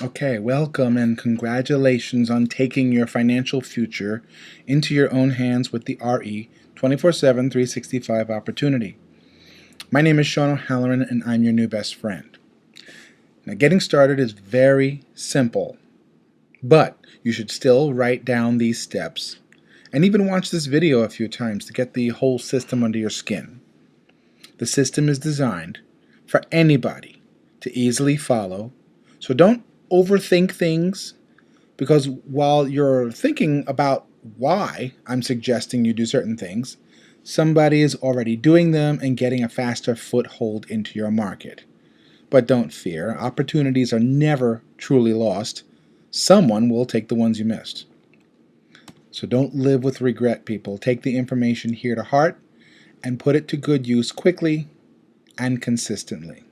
Okay, welcome and congratulations on taking your financial future into your own hands with the RE247365 opportunity. My name is Sean O'Halloran and I'm your new best friend. Now, getting started is very simple, but you should still write down these steps and even watch this video a few times to get the whole system under your skin. The system is designed for anybody to easily follow, so don't overthink things. Because while you're thinking about why I'm suggesting you do certain things, somebody is already doing them and getting a faster foothold into your market. But don't fear, opportunities are never truly lost. Someone will take the ones you missed. So don't live with regret, people. Take the information here to heart and put it to good use quickly and consistently.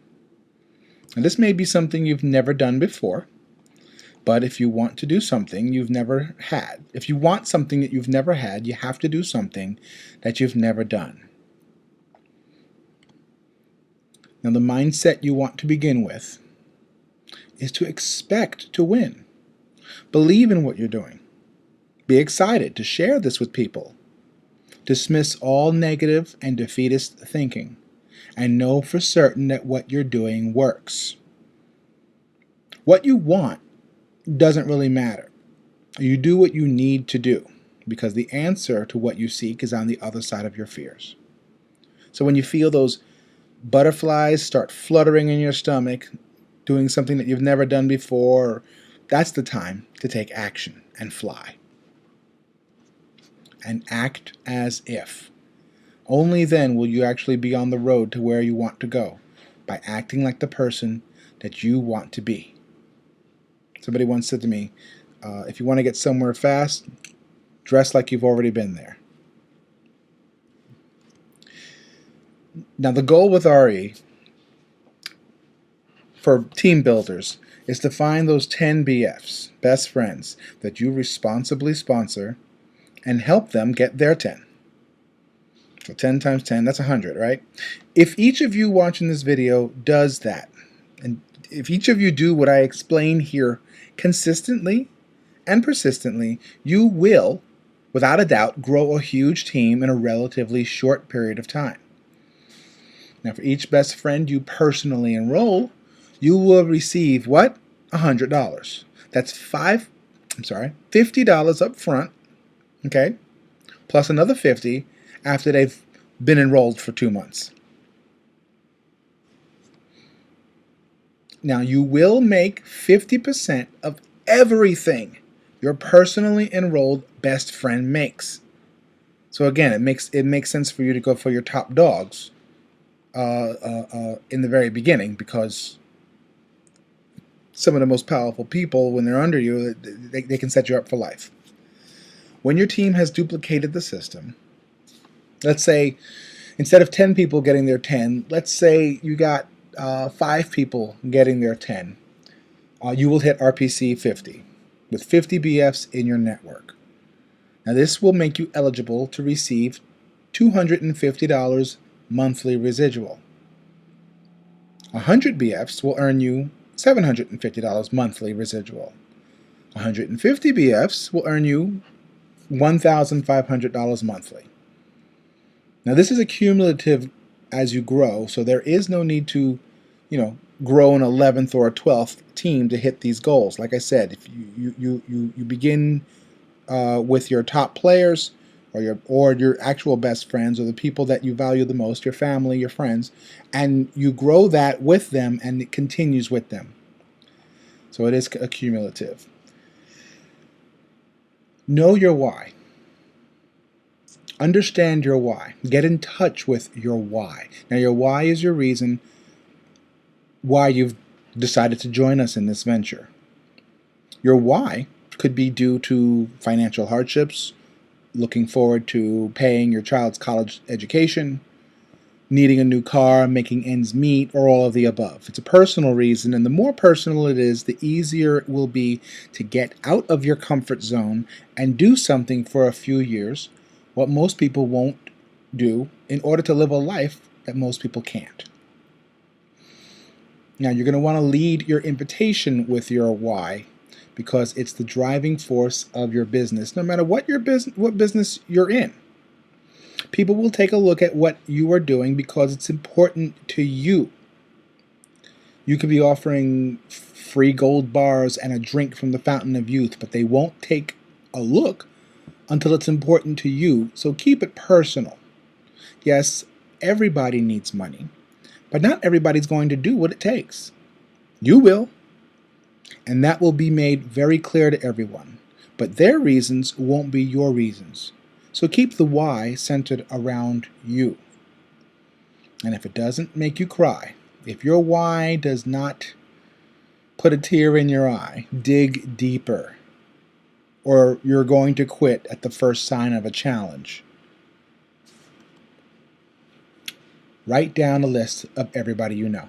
Now, this may be something you've never done before. But if you want to do something you've never had, if you want something that you've never had, you have to do something that you've never done. Now, the mindset you want to begin with is to expect to win. Believe in what you're doing. Be excited to share this with people. Dismiss all negative and defeatist thinking, and know for certain that what you're doing works. What you want doesn't really matter. You do what you need to do, because the answer to what you seek is on the other side of your fears. So when you feel those butterflies start fluttering in your stomach, doing something that you've never done before, that's the time to take action and fly. And act as if. Only then will you actually be on the road to where you want to go, by acting like the person that you want to be. Somebody once said to me, if you want to get somewhere fast, dress like you've already been there. Now, the goal with RE for team builders is to find those 10 BFs, best friends, that you responsibly sponsor and help them get their 10. So 10 times 10, that's 100, right? If each of you watching this video does that, and if each of you do what I explain here consistently and persistently, you will, without a doubt, grow a huge team in a relatively short period of time. Now, for each best friend you personally enroll, you will receive what? $100. That's $50 up front, okay? Plus another $50 after they've been enrolled for 2 months. Now, you will make 50% of everything your personally enrolled best friend makes. So again, it makes sense for you to go for your top dogs in the very beginning, because some of the most powerful people, when they're under you, they can set you up for life. When your team has duplicated the system, let's say instead of 10 people getting their 10, let's say you got 5 people getting their 10. You will hit RPC 50 with 50 BFs in your network. Now, this will make you eligible to receive $250 monthly residual. 100 BFs will earn you $750 monthly residual. 150 BFs will earn you $1,500 monthly. Now, this is a cumulative as you grow, so there is no need to, grow an 11th or a 12th team to hit these goals. Like I said, if you begin with your top players, or your actual best friends, or the people that you value the most, your family, your friends, and you grow that with them, and it continues with them. So it is accumulative. Know your why. Understand your why. Get in touch with your why. Now, your why is your reason why you've decided to join us in this venture. Your why could be due to financial hardships, looking forward to paying your child's college education, needing a new car, making ends meet, or all of the above. It's a personal reason, and the more personal it is, the easier it will be to get out of your comfort zone and do something for a few years, what most people won't do, in order to live a life that most people can't. Now you're going to want to lead your invitation with your why, because it's the driving force of your business, no matter what business you're in. People will take a look at what you are doing because it's important to you. You could be offering free gold bars and a drink from the fountain of youth, but they won't take a look until it's important to you, so keep it personal. Yes, everybody needs money, but not everybody's going to do what it takes. You will, and that will be made very clear to everyone, but their reasons won't be your reasons. So keep the why centered around you. And if it doesn't make you cry, if your why does not put a tear in your eye, dig deeper, or you're going to quit at the first sign of a challenge. Write down a list of everybody you know.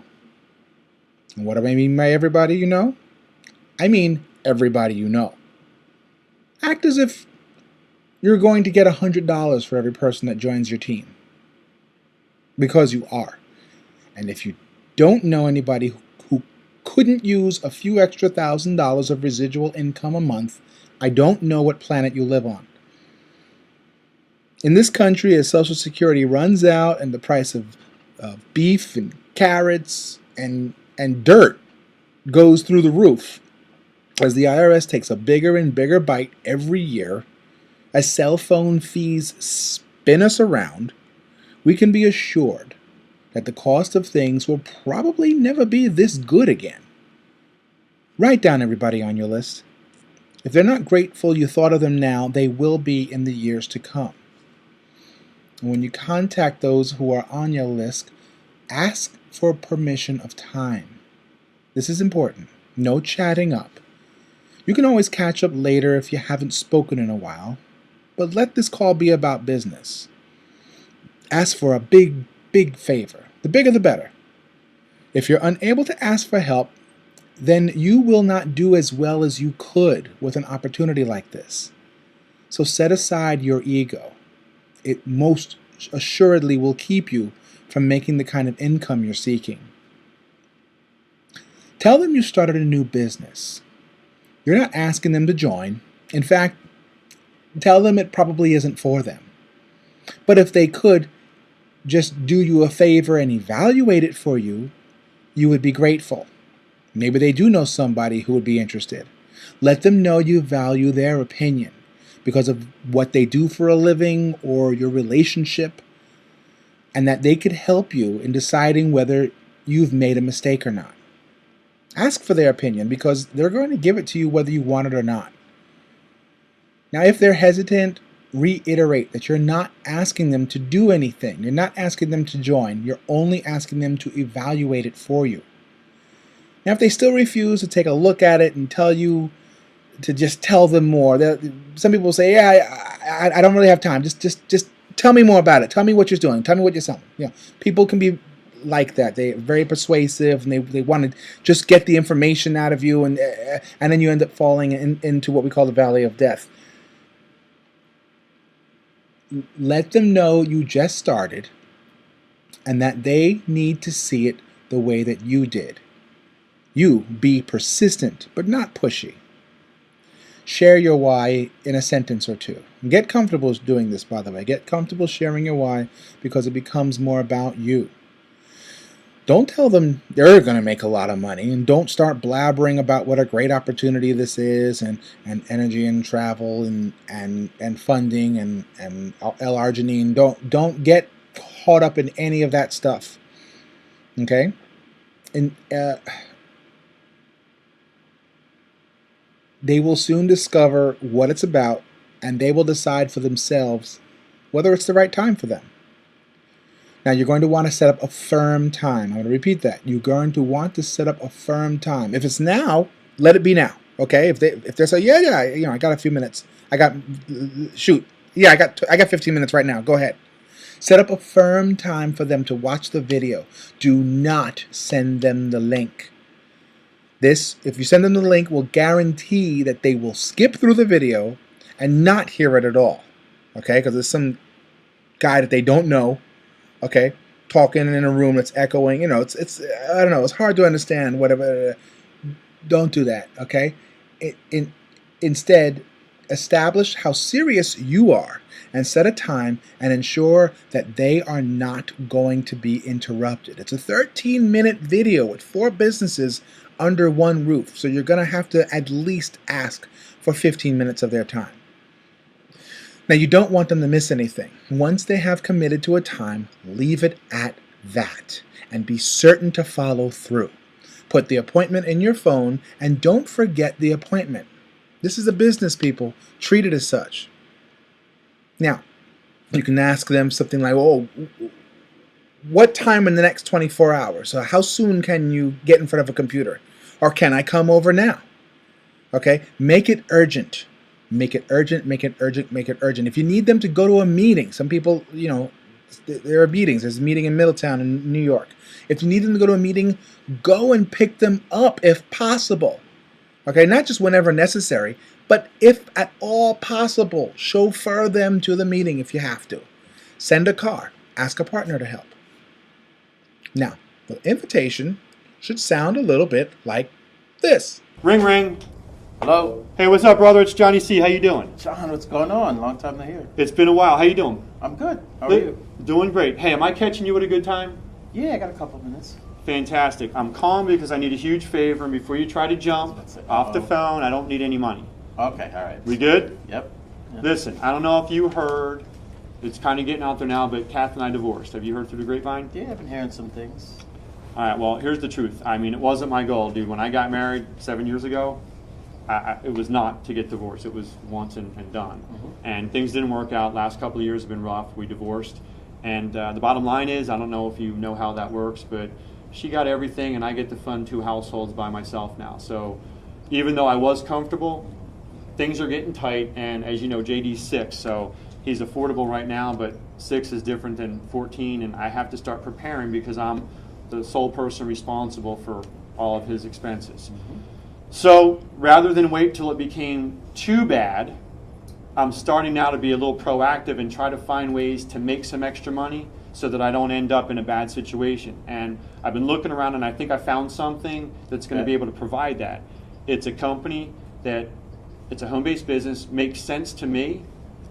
And what do I mean by everybody you know? I mean everybody you know. Act as if you're going to get $100 for every person that joins your team. Because you are. And if you don't know anybody who couldn't use a few extra $1,000 of residual income a month, I don't know what planet you live on. In this country, as Social Security runs out and the price of beef and carrots and dirt goes through the roof, as the IRS takes a bigger and bigger bite every year, as cell phone fees spin us around, we can be assured that the cost of things will probably never be this good again. Write down everybody on your list. If they're not grateful you thought of them now, they will be in the years to come. And when you contact those who are on your list, ask for permission of time. This is important. No chatting up. You can always catch up later if you haven't spoken in a while, but let this call be about business. Ask for a big favor. The bigger the better. If you're unable to ask for help, then you will not do as well as you could with an opportunity like this. So set aside your ego. It most assuredly will keep you from making the kind of income you're seeking. Tell them you started a new business. You're not asking them to join. In fact, tell them it probably isn't for them. But if they could just do you a favor and evaluate it for you, you would be grateful. Maybe they do know somebody who would be interested. Let them know you value their opinion because of what they do for a living or your relationship, and that they could help you in deciding whether you've made a mistake or not. Ask for their opinion because they're going to give it to you whether you want it or not. Now, if they're hesitant, reiterate that you're not asking them to do anything. You're not asking them to join. You're only asking them to evaluate it for you. Now, if they still refuse to take a look at it and tell you to just tell them more, some people say, "Yeah, I don't really have time. Just tell me more about it. Tell me what you're doing. Tell me what you're selling." You know, people can be like that. They're very persuasive, and they want to just get the information out of you, and then you end up falling into what we call the valley of death. Let them know you just started, and that they need to see it the way that you did. You be persistent, but not pushy. Share your why in a sentence or two. Get comfortable doing this, by the way. Get comfortable sharing your why because it becomes more about you. Don't tell them they're going to make a lot of money, and don't start blabbering about what a great opportunity this is, and energy and travel and funding and L-arginine. Don't get caught up in any of that stuff. Okay? And they will soon discover what it's about, and they will decide for themselves whether it's the right time for them. Now, you're going to want to set up a firm time. I'm going to repeat that. You're going to want to set up a firm time. If it's now, let it be now. Okay? If they say, yeah, I got a few minutes. I got 15 minutes right now. Go ahead. Set up a firm time for them to watch the video. Do not send them the link. This, if you send them the link, will guarantee that they will skip through the video and not hear it at all. Okay? Because there's some guy that they don't know. Okay? talking in a room that's echoing. You know, it's I don't know. It's hard to understand. Whatever. Don't do that. Okay. Instead, establish how serious you are and set a time and ensure that they are not going to be interrupted. It's a 13-minute video with 4 businesses under one roof, so you're going to have to at least ask for 15 minutes of their time. Now, you don't want them to miss anything. Once they have committed to a time, leave it at that and be certain to follow through. Put the appointment in your phone and don't forget the appointment. This is a business, people. Treat it as such. Now, you can ask them something like, oh, what time in the next 24 hours? How soon can you get in front of a computer? Or can I come over now? Okay, make it urgent. Make it urgent, make it urgent, make it urgent. If you need them to go to a meeting, some people, you know, there are meetings. There's a meeting in Middletown in New York. If you need them to go to a meeting, go and pick them up if possible. Okay, not just whenever necessary, but if at all possible, chauffeur them to the meeting if you have to. Send a car. Ask a partner to help. Now, the invitation should sound a little bit like this. Ring, ring. Hello? Hey, what's up, brother? It's Johnny C. How you doing? John, what's going on? Long time to hear. It's been a while. How you doing? I'm good. How are you? Doing great. Hey, am I catching you at a good time? Yeah, I got a couple minutes. Fantastic. I'm calling because I need a huge favor, and before you try to jump off the phone, I don't need any money. Okay, all right. We good? Yep. Listen, I don't know if you heard, it's kind of getting out there now, but Kath and I divorced. Have you heard through the grapevine? Yeah, I've been hearing some things. All right, well, here's the truth. I mean, it wasn't my goal, dude. When I got married 7 years ago, it was not to get divorced. It was once and done. Mm-hmm. And things didn't work out. Last couple of years have been rough. We divorced. And the bottom line is, I don't know if you know how that works, but she got everything, and I get to fund 2 households by myself now. So even though I was comfortable, things are getting tight. And as you know, JD's 6, so he's affordable right now, but 6 is different than 14, and I have to start preparing because I'm the sole person responsible for all of his expenses. Mm-hmm. So rather than wait till it became too bad, I'm starting now to be a little proactive and try to find ways to make some extra money so that I don't end up in a bad situation. And I've been looking around, and I think I found something that's going to be able to provide that. It's a company that, it's a home-based business, makes sense to me,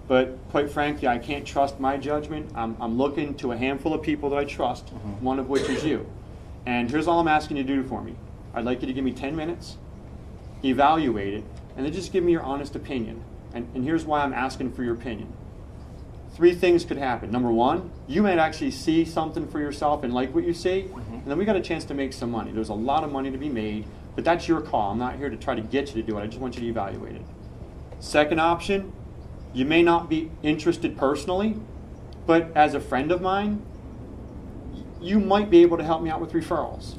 but quite frankly, I can't trust my judgment. I'm looking to a handful of people that I trust, one of which is you. And here's all I'm asking you to do for me. I'd like you to give me 10 minutes, evaluate it, and then just give me your honest opinion. And here's why I'm asking for your opinion. 3 things could happen. Number 1, you might actually see something for yourself and like what you see, and then we got a chance to make some money. There's a lot of money to be made, but that's your call. I'm not here to try to get you to do it. I just want you to evaluate it. Second option, you may not be interested personally, but as a friend of mine, you might be able to help me out with referrals.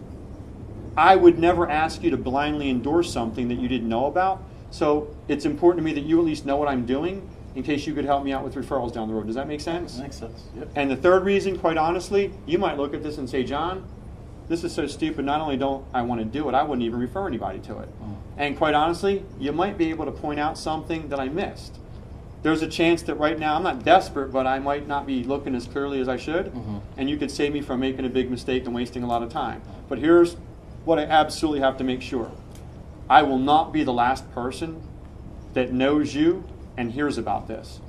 I would never ask you to blindly endorse something that you didn't know about, so it's important to me that you at least know what I'm doing in case you could help me out with referrals down the road. Does that make sense? That makes sense. Yep. And the third reason, quite honestly, you might look at this and say, John, this is so stupid, not only don't I want to do it, I wouldn't even refer anybody to it. And quite honestly, you might be able to point out something that I missed. There's a chance that right now, I'm not desperate, but I might not be looking as clearly as I should, and you could save me from making a big mistake and wasting a lot of time. But here's what I absolutely have to make sure. I will not be the last person that knows you and hears about this.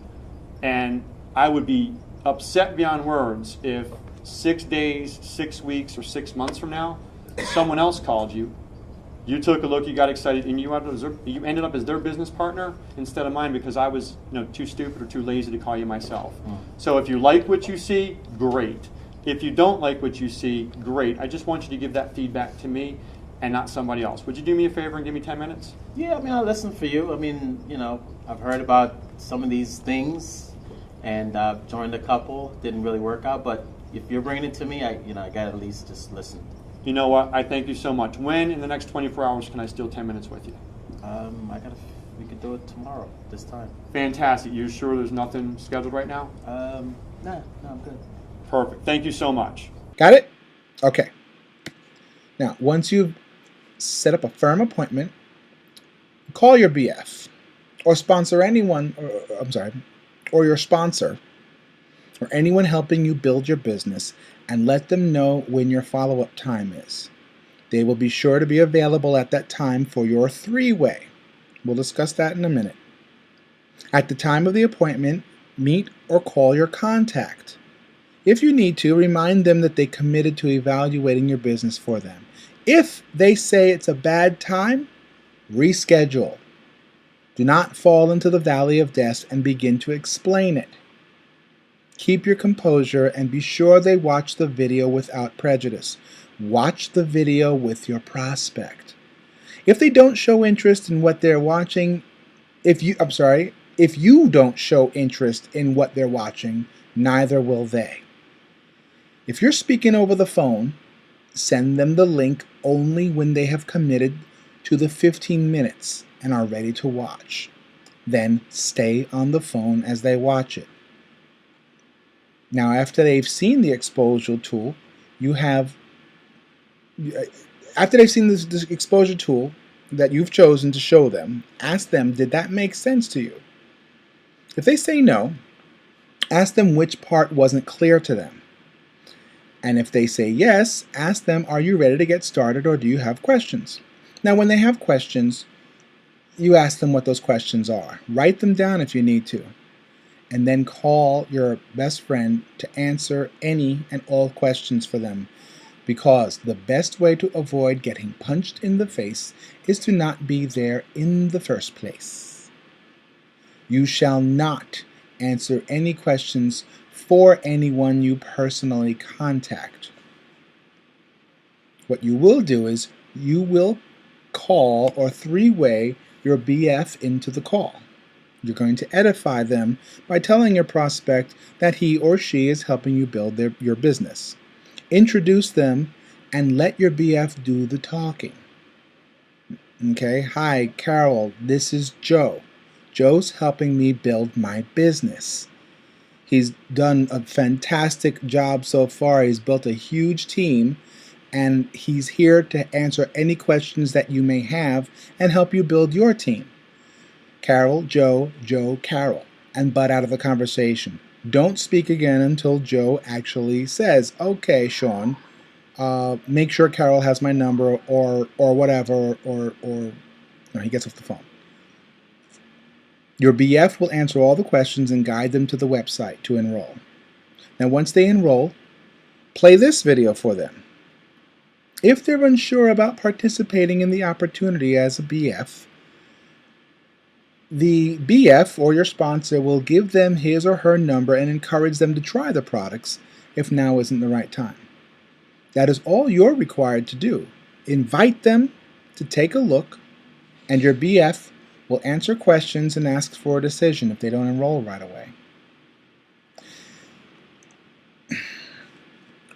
And I would be upset beyond words if 6 days, 6 weeks, or 6 months from now, someone else called you, you took a look, you got excited, and you ended up as their business partner instead of mine because I was too stupid or too lazy to call you myself. So if you like what you see, great. If you don't like what you see, great. I just want you to give that feedback to me and not somebody else. Would you do me a favor and give me 10 minutes? Yeah, I mean, I'll listen for you. I mean, I've heard about some of these things, and I've joined a couple. Didn't really work out, but if you're bringing it to me, I got to at least just listen. You know what? I thank you so much. When in the next 24 hours can I steal 10 minutes with you? We could do it tomorrow, this time. Fantastic. You sure there's nothing scheduled right now? No, I'm good. Perfect. Thank you so much. Got it? Okay. Now, once you've set up a firm appointment, call your BF or sponsor anyone, or your sponsor or anyone helping you build your business and let them know when your follow-up time is. They will be sure to be available at that time for your three-way. We'll discuss that in a minute. At the time of the appointment, meet or call your contact. If you need to, remind them that they committed to evaluating your business for them. If they say it's a bad time, reschedule. Do not fall into the valley of death and begin to explain it. Keep your composure and be sure they watch the video without prejudice. Watch the video with your prospect. If they don't show interest in what they're watching, if you don't show interest in what they're watching, neither will they. If you're speaking over the phone, send them the link only when they have committed to the 15 minutes and are ready to watch. Then stay on the phone as they watch it. Now, after they've seen the exposure tool, after they've seen this exposure tool that you've chosen to show them, ask them, did that make sense to you? If they say no, ask them which part wasn't clear to them. And if they say yes, ask them, are you ready to get started or do you have questions? Now, when they have questions, you ask them what those questions are. Write them down if you need to. And then call your best friend to answer any and all questions for them, because the best way to avoid getting punched in the face is to not be there in the first place. You shall not answer any questions for anyone you personally contact. What you will do is you will call or three-way your BF into the call. You're going to edify them by telling your prospect that he or she is helping you build your business. Introduce them and let your BF do the talking. Okay, hi, Carol, this is Joe. Joe's helping me build my business. He's done a fantastic job so far. He's built a huge team, and he's here to answer any questions that you may have and help you build your team. Carol, Joe, Joe, Carol, and butt out of the conversation. Don't speak again until Joe actually says, okay, Sean, make sure Carol has my number or whatever, or no, he gets off the phone. Your BF will answer all the questions and guide them to the website to enroll. Now, once they enroll, play this video for them. If they're unsure about participating in the opportunity as a BF, the BF or your sponsor will give them his or her number and encourage them to try the products if now isn't the right time. That is all you're required to do. Invite them to take a look, and your BF will answer questions and ask for a decision if they don't enroll right away.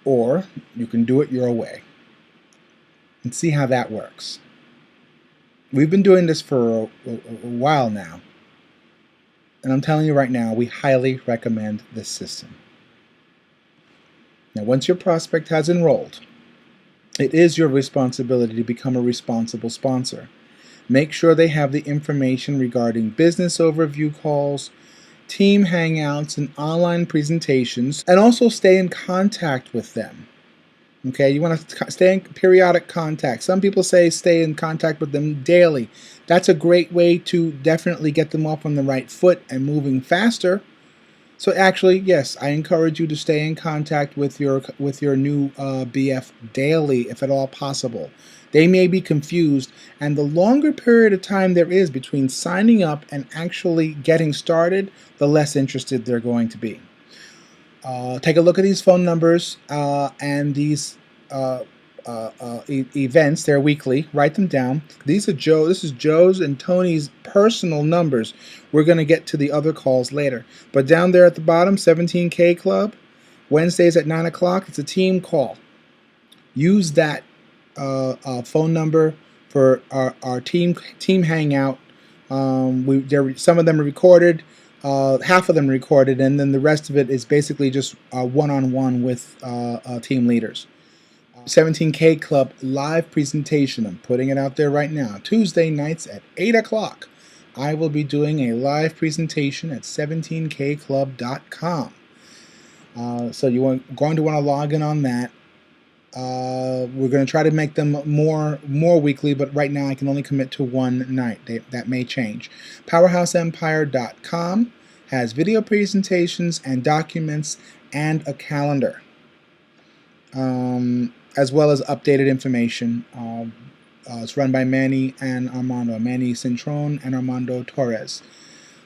Or you can do it your way and see how that works. We've been doing this for a while now, and I'm telling you right now, we highly recommend this system. Now, once your prospect has enrolled, it is your responsibility to become a responsible sponsor. Make sure they have the information regarding business overview calls, team hangouts, and online presentations, and also stay in contact with them. Okay, you want to stay in periodic contact. Some people say stay in contact with them daily. That's a great way to definitely get them off on the right foot and moving faster. So actually, yes, I encourage you to stay in contact with your new BF daily, if at all possible. They may be confused, and the longer period of time there is between signing up and actually getting started, the less interested they're going to be. Take a look at these phone numbers and these events. They're weekly. Write them down. This is Joe's and Tony's personal numbers. We're going to get to the other calls later. But down there at the bottom, 17K Club, Wednesdays at 9 o'clock. It's a team call. Use that phone number for our team hangout. Some of them are recorded. Half of them recorded, and then the rest of it is basically just one-on-one with team leaders. 17K Club live presentation. I'm putting it out there right now. Tuesday nights at 8 o'clock. I will be doing a live presentation at 17kclub.com. So you're going to want to log in on that. We're going to try to make them more weekly, but right now I can only commit to one night. That may change. PowerhouseEmpire.com has video presentations and documents and a calendar, as well as updated information. It's run by Manny Cintrone and Armando Torres.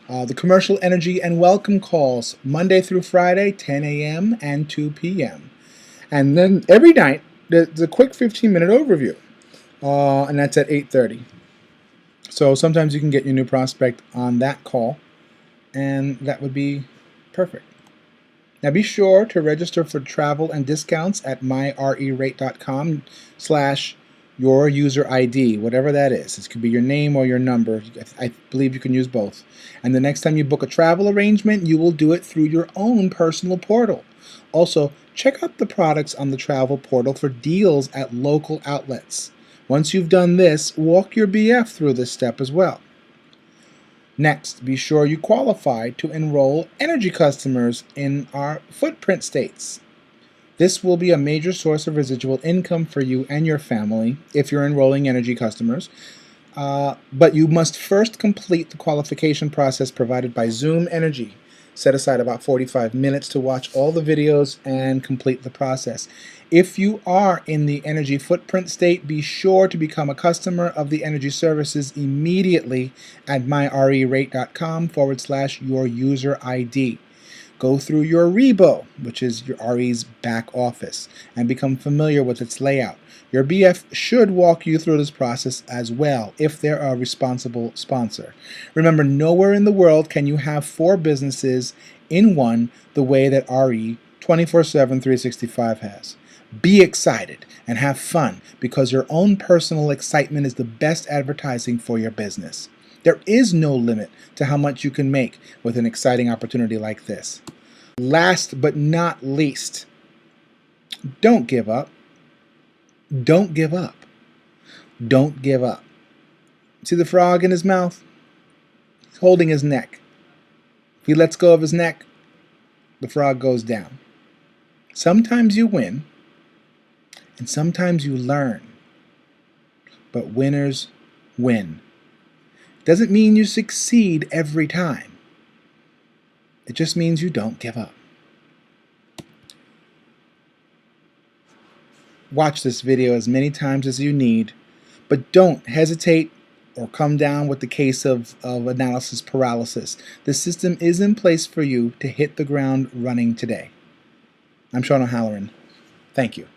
The commercial energy and welcome calls Monday through Friday, 10 a.m. and 2 p.m. And then every night, there's a quick 15-minute overview, and that's at 8:30. So sometimes you can get your new prospect on that call, and that would be perfect. Now be sure to register for travel and discounts at myrerate.com/your user ID, whatever that is. This could be your name or your number. I believe you can use both. And the next time you book a travel arrangement, you will do it through your own personal portal. Also, check out the products on the travel portal for deals at local outlets. Once you've done this, walk your BF through this step as well. Next, be sure you qualify to enroll energy customers in our footprint states. This will be a major source of residual income for you and your family if you're enrolling energy customers. But you must first complete the qualification process provided by Zoom Energy. Set aside about 45 minutes to watch all the videos and complete the process. If you are in the energy footprint state, be sure to become a customer of the energy services immediately at myrerate.com/your user ID. Go through your REBO, which is your RE's back office, and become familiar with its layout. Your BF should walk you through this process as well if they're a responsible sponsor. Remember, nowhere in the world can you have 4 businesses in one the way that RE247365 has. Be excited and have fun because your own personal excitement is the best advertising for your business. There is no limit to how much you can make with an exciting opportunity like this. Last but not least, don't give up. Don't give up. Don't give up. See the frog in his mouth? He's holding his neck. If he lets go of his neck, the frog goes down. Sometimes you win, and sometimes you learn. But winners win. Doesn't mean you succeed every time. It just means you don't give up. Watch this video as many times as you need, but don't hesitate or come down with the case of analysis paralysis. The system is in place for you to hit the ground running today. I'm Sean O'Halloran. Thank you.